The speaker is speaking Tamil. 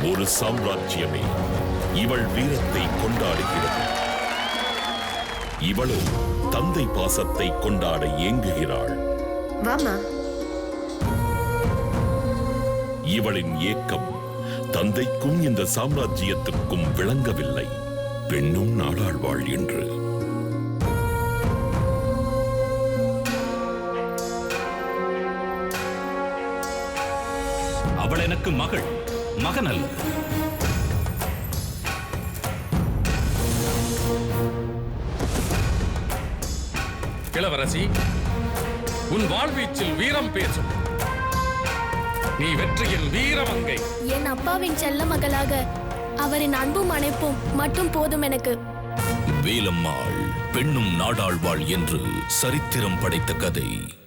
ஒரு சாம்ராஜ்யமே இவள் வீரத்தை கொண்டாடுகிறது. இவளோ தந்தை பாசத்தை கொண்டாட ஏங்குகிறாள். இவளின் ஏக்கம் தந்தைக்கும் இந்த சாம்ராஜ்யத்துக்கும் விளங்கவில்லை. பெண்ணும் நாடாழ்வாள் என்று. அவள் எனக்கு மகள், மகன் அல்ல. இளவரசி, உன் வாழ்வீச்சில் வீரம் பேசும். நீ வெற்றியின் வீரமங்கை. என் அப்பாவின் செல்ல மகளாக அவரின் அன்பும் அணைப்பும் மட்டும் போதும் எனக்கு. வேலம்மாள் பெண்ணும் நாடாழ்வாள் என்று சரித்திரம் படைத்த கதை.